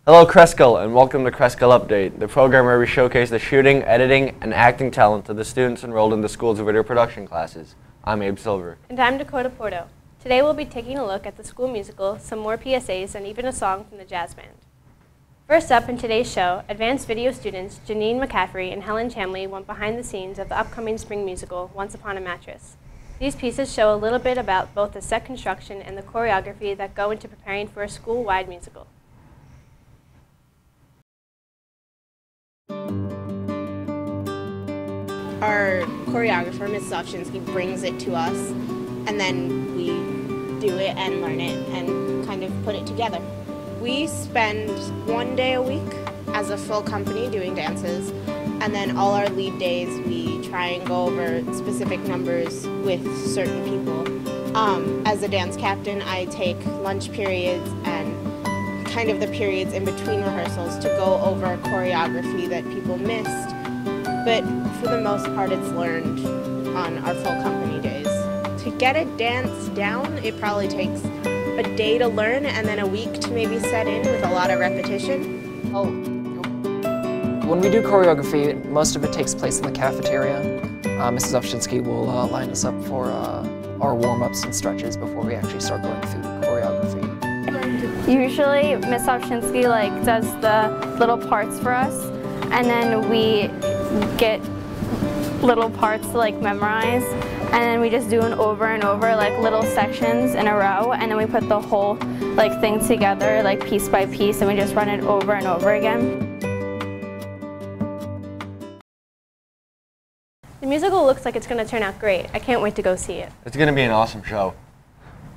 Hello Cresskill, and welcome to Cresskill Update, the program where we showcase the shooting, editing, and acting talent of the students enrolled in the school's video production classes. I'm Abe Silver. And I'm Dakota Porto. Today we'll be taking a look at the school musical, some more PSAs, and even a song from the jazz band. First up in today's show, advanced video students Janine McCaffrey and Helen Chamley went behind the scenes of the upcoming spring musical, Once Upon a Mattress. These pieces show a little bit about both the set construction and the choreography that go into preparing for a school-wide musical. Our choreographer, Ms. Zofshinsky, brings it to us, and then we do it and learn it and kind of put it together. We spend one day a week as a full company doing dances, and then all our lead days we try and go over specific numbers with certain people. As a dance captain, I take lunch periods and kind of the periods in between rehearsals to go over choreography that people missed. But for the most part, it's learned on our full company days. To get a dance down, it probably takes a day to learn and then a week to maybe set in with a lot of repetition. When we do choreography, most of it takes place in the cafeteria. Mrs. Zofshinsky will line us up for our warm-ups and stretches before we actually start going through the choreography. Usually, Ms. Zofshinsky does the little parts for us, and then we get little parts to memorize, and then we just do it over and over, little sections in a row, and then we put the whole thing together piece by piece, and we just run it over and over again. The musical looks like it's going to turn out great. I can't wait to go see it. It's going to be an awesome show.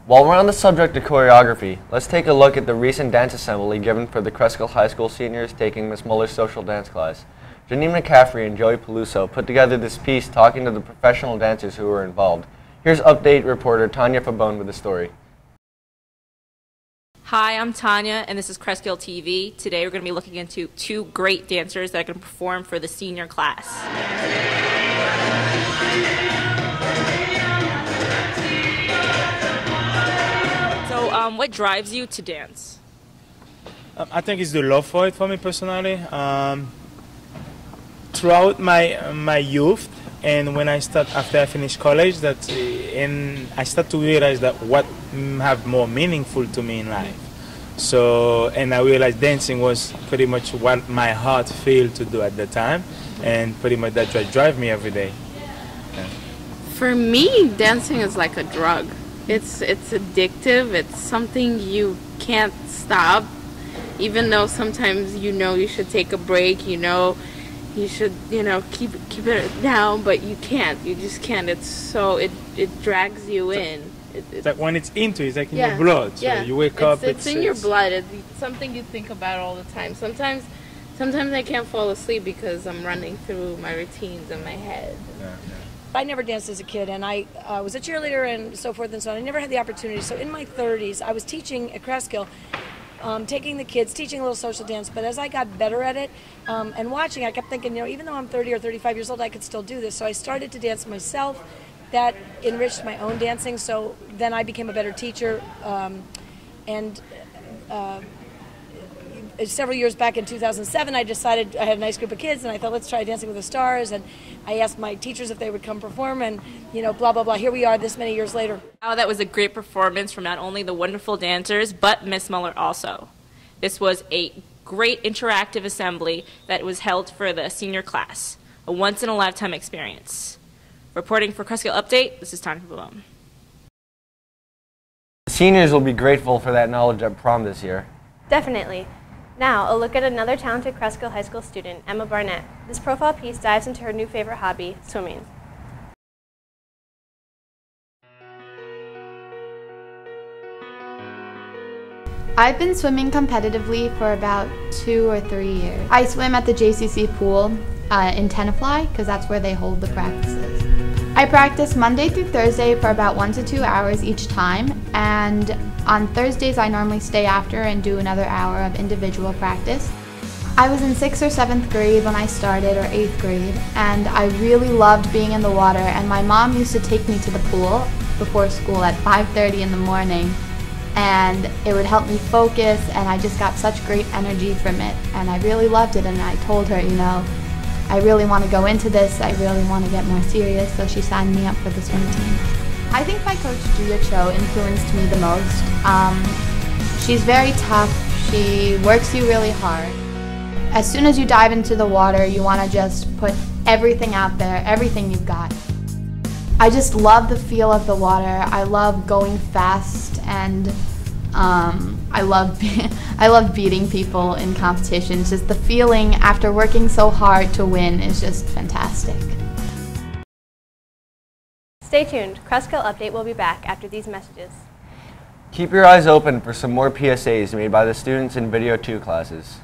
While we're on the subject of choreography, let's take a look at the recent dance assembly given for the Cresskill High School seniors taking Miss Muller's social dance class. Janine McCaffrey and Joey Peluso put together this piece talking to the professional dancers who were involved. Here's Update reporter Tanya Fabone with the story. Hi, I'm Tanya, and this is Cresskill TV. Today we're going to be looking into two great dancers that are going to perform for the senior class. So, what drives you to dance? I think it's the love for it for me personally. Throughout my youth, and when after I finished college, and I start to realize that what have more meaningful to me in life. So, and I realized dancing was pretty much what my heart failed to do at the time, and pretty much that's what drives me every day. Yeah. For me, dancing is like a drug. It's addictive. It's something you can't stop, even though sometimes you should take a break. You should, keep it down, but you can't. You just can't. It drags you in. It's like when it's in your blood. So you wake up. It's in your blood. It's something you think about all the time. Sometimes I can't fall asleep because I'm running through my routines in my head. Yeah. I never danced as a kid, and I was a cheerleader and so forth and so on. I never had the opportunity. So in my 30s, I was teaching at Cresskill. Taking the kids, teaching a little social dance, but as I got better at it and watching, I kept thinking, even though I'm 30 or 35 years old, I could still do this. So I started to dance myself. That enriched my own dancing, so then I became a better teacher. Several years back in 2007, I decided I had a nice group of kids, and I thought, let's try Dancing with the Stars, and I asked my teachers if they would come perform, and, blah, blah, blah. Here we are this many years later. Oh, that was a great performance from not only the wonderful dancers, but Miss Muller also. This was a great interactive assembly that was held for the senior class, a once-in-a-lifetime experience. Reporting for Cresskill Update, this is Tanya Fabone. The seniors will be grateful for that knowledge at prom this year. Definitely. Now, a look at another talented Cresskill High School student, Emma Barnett. This profile piece dives into her new favorite hobby, swimming. I've been swimming competitively for about 2 or 3 years. I swim at the JCC pool in Tenafly because that's where they hold the practices. I practice Monday through Thursday for about 1 to 2 hours each time, and on Thursdays I normally stay after and do another hour of individual practice. I was in 6th or 7th grade when I started, or 8th grade, and I really loved being in the water, and my mom used to take me to the pool before school at 5:30 in the morning and it would help me focus, and I just got such great energy from it, and I really loved it. And I told her, you know, I really want to go into this, I really want to get more serious, so she signed me up for the swim team. I think my coach Julia Cho influenced me the most. She's very tough, she works you really hard. As soon as you dive into the water, you want to just put everything out there, everything you've got. I just love the feel of the water. I love going fast, and I love beating people in competitions. Just the feeling after working so hard to win is just fantastic. Stay tuned. Cresskill Update will be back after these messages. Keep your eyes open for some more PSAs made by the students in Video 2 classes.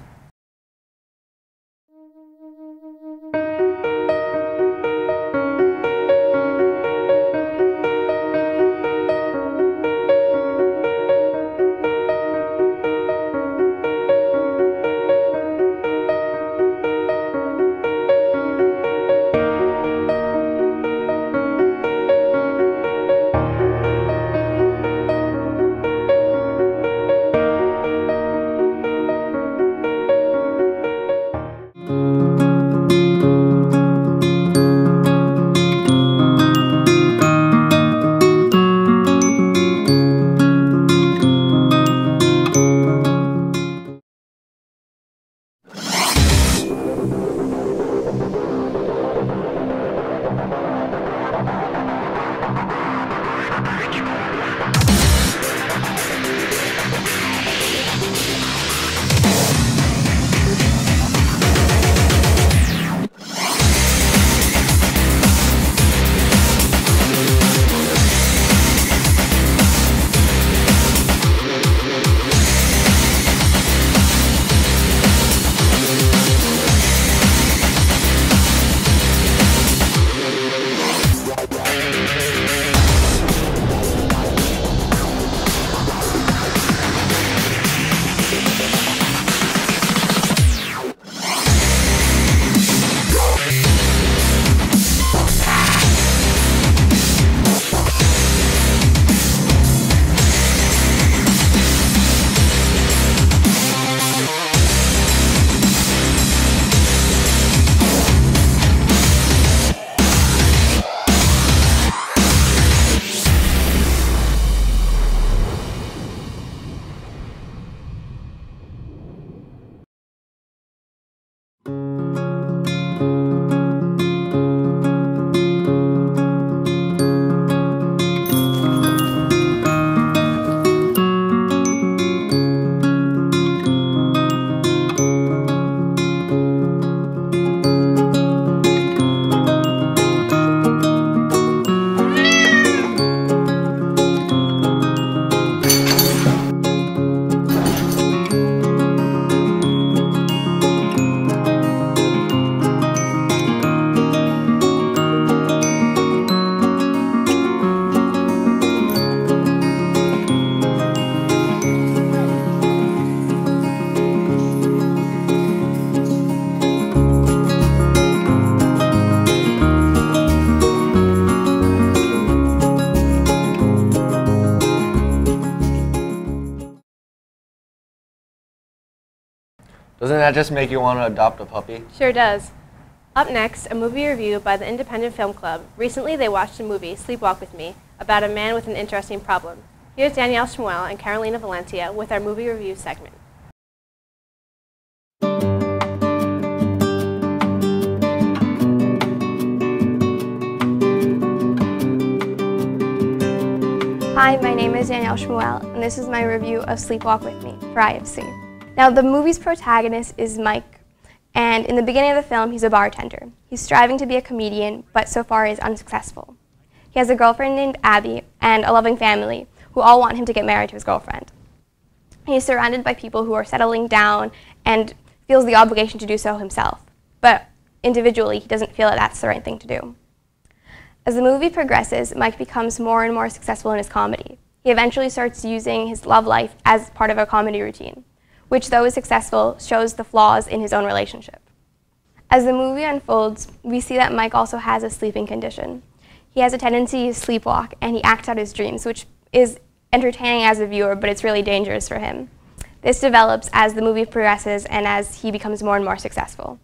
Doesn't that just make you want to adopt a puppy? Sure does. Up next, a movie review by the Independent Film Club. Recently, they watched the movie Sleepwalk with Me about a man with an interesting problem. Here's Danielle Schmuel and Carolina Valencia with our movie review segment. Hi, my name is Danielle Schmuel, and this is my review of Sleepwalk with Me for IFC. Now, the movie's protagonist is Mike, and in the beginning of the film, he's a bartender. He's striving to be a comedian, but so far is unsuccessful. He has a girlfriend named Abby and a loving family who all want him to get married to his girlfriend. He's surrounded by people who are settling down and feels the obligation to do so himself, but individually, he doesn't feel that that's the right thing to do. As the movie progresses, Mike becomes more and more successful in his comedy. He eventually starts using his love life as part of a comedy routine, which, though is successful, shows the flaws in his own relationship. As the movie unfolds, we see that Mike also has a sleeping condition. He has a tendency to sleepwalk, and he acts out his dreams, which is entertaining as a viewer, but it's really dangerous for him. This develops as the movie progresses and as he becomes more and more successful.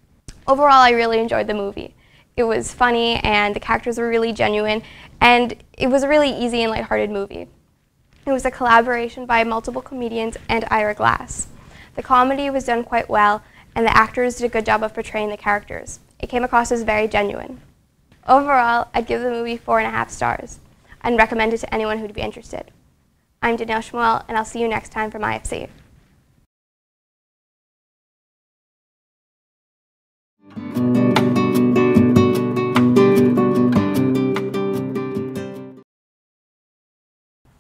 Overall, I really enjoyed the movie. It was funny and the characters were really genuine, and it was a really easy and lighthearted movie. It was a collaboration by multiple comedians and Ira Glass. The comedy was done quite well, and the actors did a good job of portraying the characters. It came across as very genuine. Overall, I'd give the movie 4.5 stars and recommend it to anyone who'd be interested. I'm Danielle Schmuel, and I'll see you next time from IFC.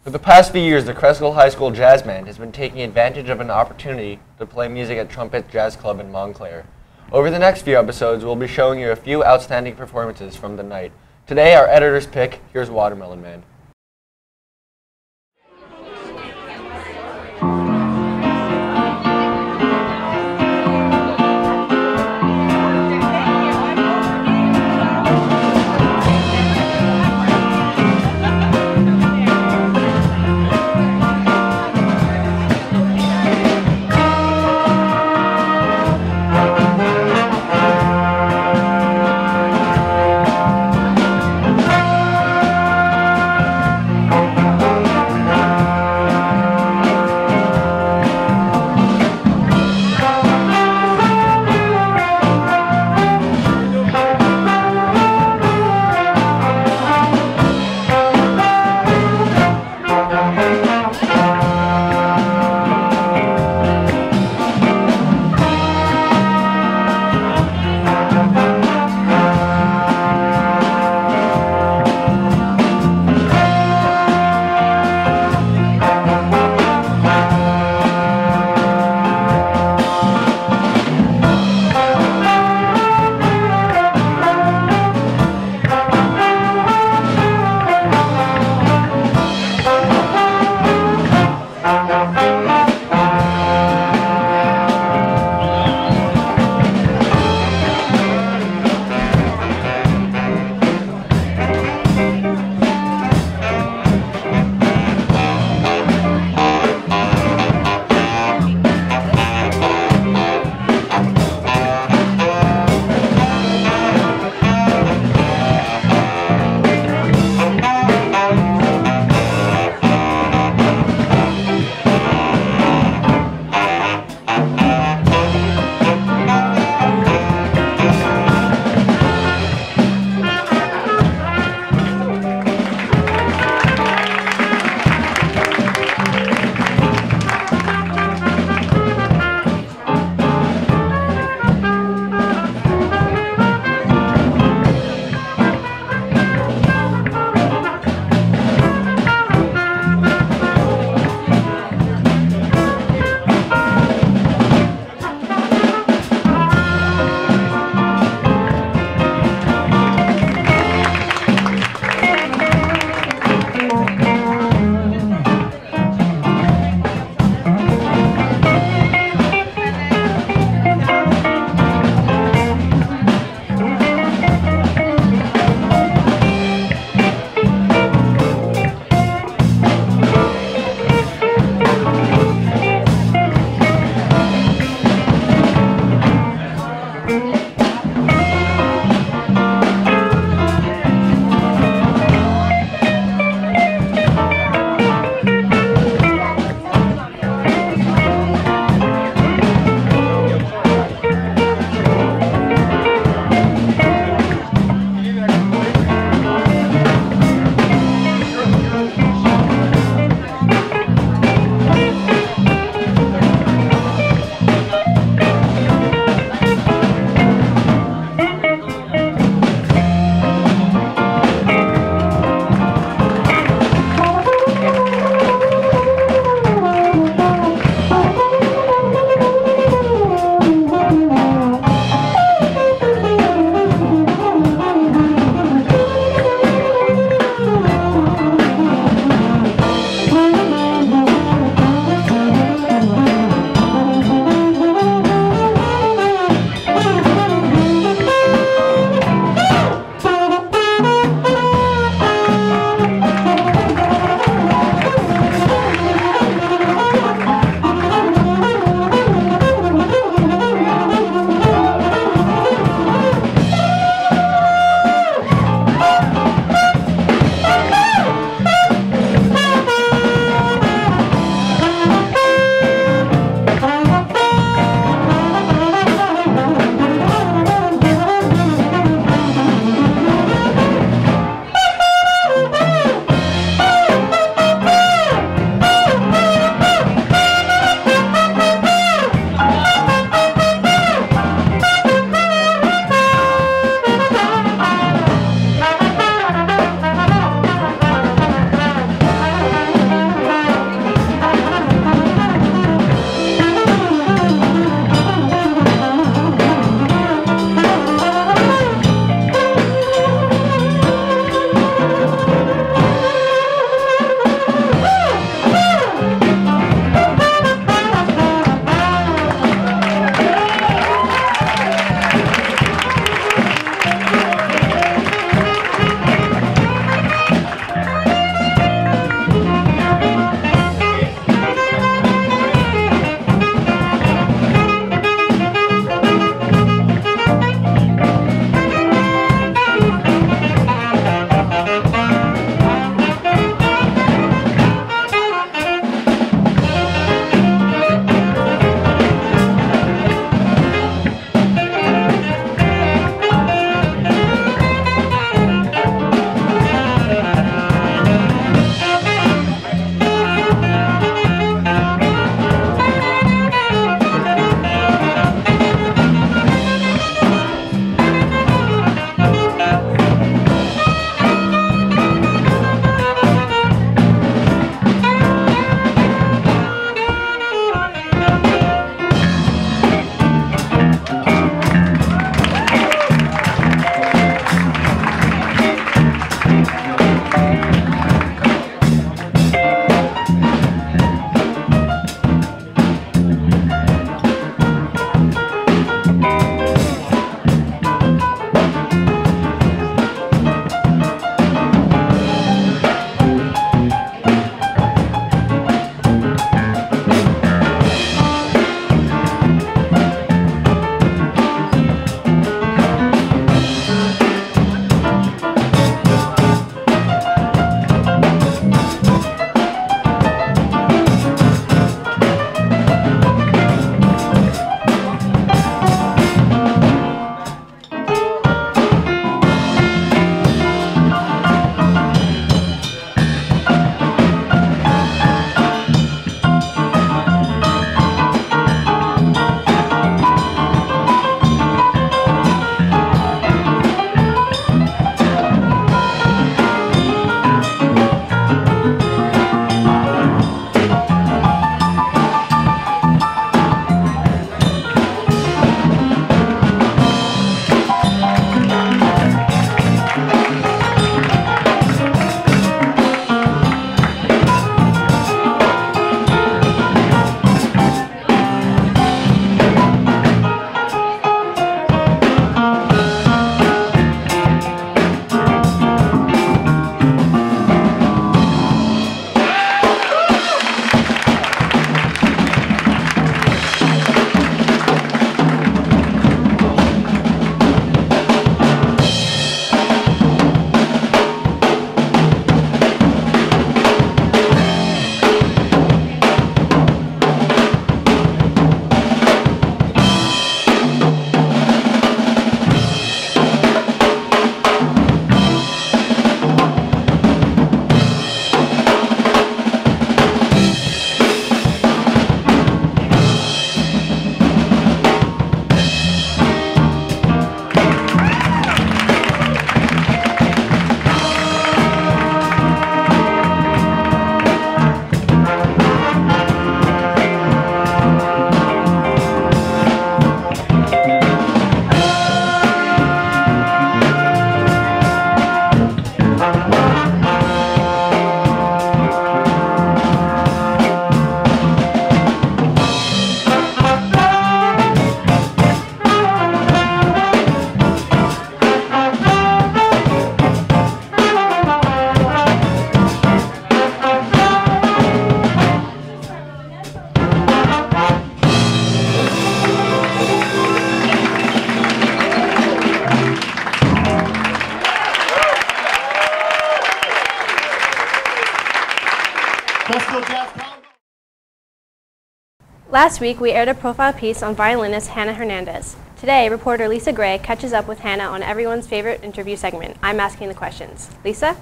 For the past few years, the Cresskill High School Jazz Band has been taking advantage of an opportunity to play music at Trumpet Jazz Club in Montclair. Over the next few episodes, we'll be showing you a few outstanding performances from the night. Today, our editor's pick, here's Watermelon Man. Last week, we aired a profile piece on violinist Hannah Hernandez. Today, reporter Lisa Gray catches up with Hannah on everyone's favorite interview segment, I'm Asking the Questions. Lisa?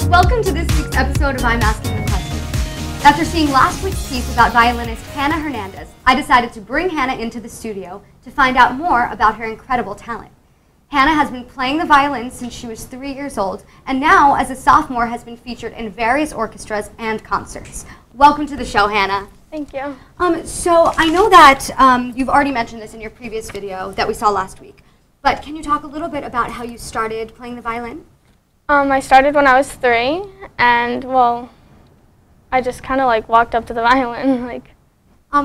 Welcome to this week's episode of I'm Asking the Questions. After seeing last week's piece about violinist Hannah Hernandez, I decided to bring Hannah into the studio to find out more about her incredible talent. Hannah has been playing the violin since she was 3 years old, and now, as a sophomore, has been featured in various orchestras and concerts. Welcome to the show, Hannah. Thank you. So I know that you've already mentioned this in your previous video that we saw last week, but can you talk a little bit about how you started playing the violin? I started when I was 3, and well, I just kind of like walked up to the violin.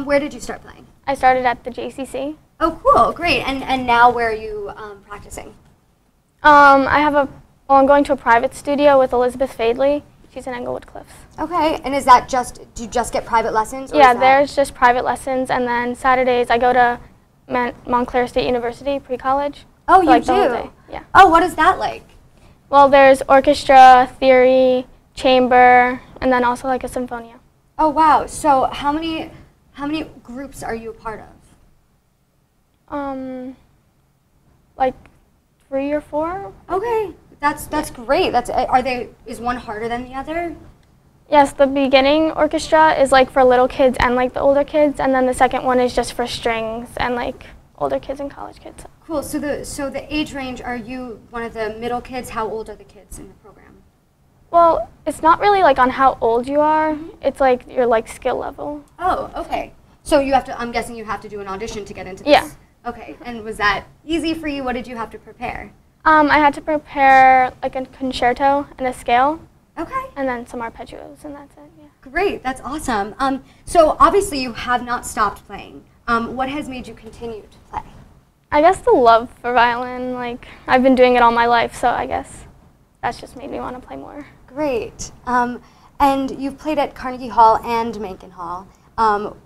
Where did you start playing? I started at the JCC. Oh, cool, great. And now where are you practicing? I'm going to a private studio with Elizabeth Fadley. She's in Englewood Cliffs. Okay, and is that do you just get private lessons? Yeah, there's just private lessons, and then Saturdays I go to Montclair State University pre-college. Oh, you the do? whole day. Yeah. Oh, what is that like? Well, there's orchestra, theory, chamber, and then also like a symphonia. Oh, wow. So how many groups are you a part of? Like 3 or 4. Okay, that's great. Is one harder than the other? Yes, the beginning orchestra is like for little kids and like the older kids, and then the second one is just for strings and like older kids and college kids. Cool. So the age range, are you one of the middle kids? How old are the kids in the program? Well, it's not really like on how old you are. It's like your like skill level. Oh, okay. So I'm guessing you have to do an audition to get into this. Yeah. Okay. And was that easy for you? What did you have to prepare? I had to prepare like a concerto and a scale. Okay. And then some arpeggios, and that's it. Yeah. Great. That's awesome. So obviously you have not stopped playing. What has made you continue to play? I guess the love for violin. Like I've been doing it all my life, so I guess that's just made me want to play more. Great. And you've played at Carnegie Hall and Mencken Hall.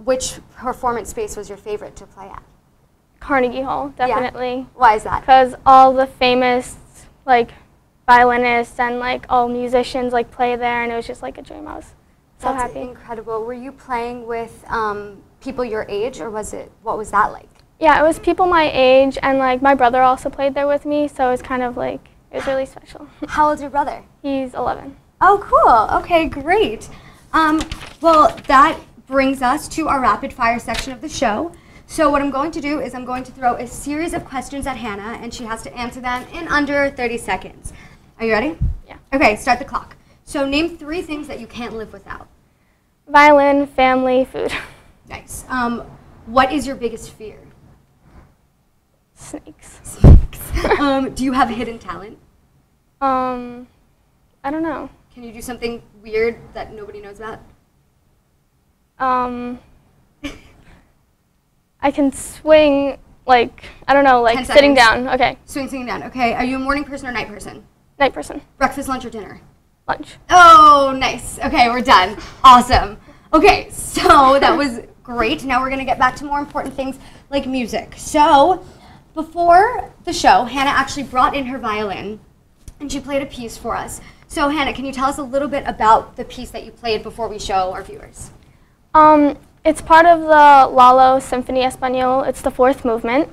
Which performance space was your favorite to play at? Carnegie Hall, definitely. Yeah. Why is that? Because all the famous like violinists and like all musicians like play there, and it was just like a dream. I was so happy. That's incredible. Were you playing with people your age, or what was that like? Yeah, it was people my age, and like my brother also played there with me, so it was kind of like, it was really special. How old's your brother? He's 11. Oh, cool. Okay, great. Well, that brings us to our rapid fire section of the show. So what I'm going to do is I'm going to throw a series of questions at Hannah, and she has to answer them in under 30 seconds. Are you ready? Yeah. Okay, start the clock. So name 3 things that you can't live without. Violin, family, food. Nice. What is your biggest fear? Snakes. Do you have a hidden talent? I don't know. Can you do something weird that nobody knows about? I can swing, like, I don't know, like 10 sitting seconds. down. Okay. Sitting down. Okay. Are you a morning person or night person? Night person. Breakfast, lunch, or dinner? Lunch. Oh, nice. Okay, we're done. Awesome. Okay, so that was great. Now we're going to get back to more important things like music. So before the show, Hannah actually brought in her violin, and she played a piece for us. So Hannah, can you tell us a little bit about the piece that you played before we show our viewers? It's part of the Lalo Symphony Español. It's the 4th movement.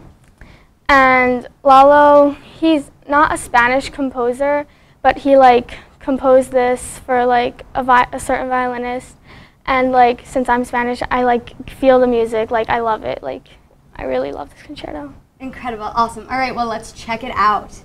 And Lalo, he's not a Spanish composer, but he like composed this for like a certain violinist. And like since I'm Spanish, I like feel the music, like I love it. Like I really love this concerto. Incredible, awesome. All right, well, let's check it out.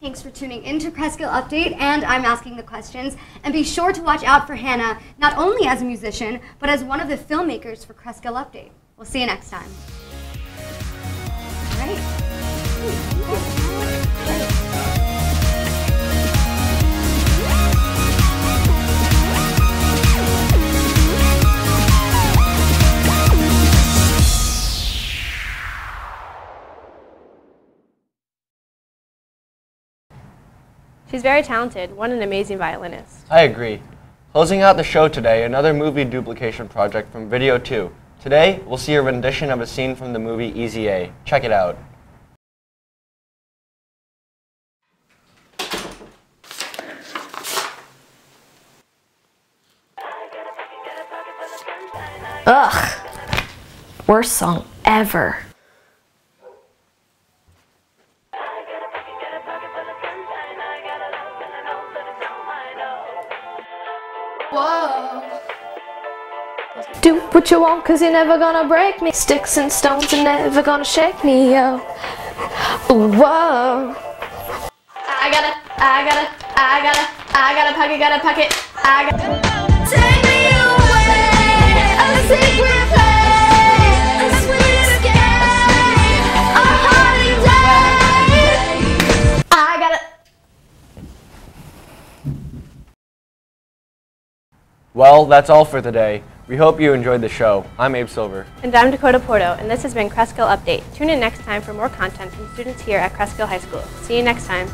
Thanks for tuning in to Cresskill Update, and I'm asking the questions. And be sure to watch out for Hannah, not only as a musician, but as one of the filmmakers for Cresskill Update. We'll see you next time. All right. She's very talented. What an amazing violinist. I agree. Closing out the show today, another movie duplication project from Video 2. Today, we'll see a rendition of a scene from the movie Easy A. Check it out. Ugh. Worst song ever. Whoa. Do what you want, cause you're never gonna break me. Sticks and stones are never gonna shake me, yo. Whoa. I gotta pack it. Take me away, a secret place, a sweet escape, a holiday. I gotta. Well, that's all for today. We hope you enjoyed the show. I'm Abe Silver. And I'm Dakota Porto, and this has been Cresskill Update. Tune in next time for more content from students here at Cresskill High School. See you next time.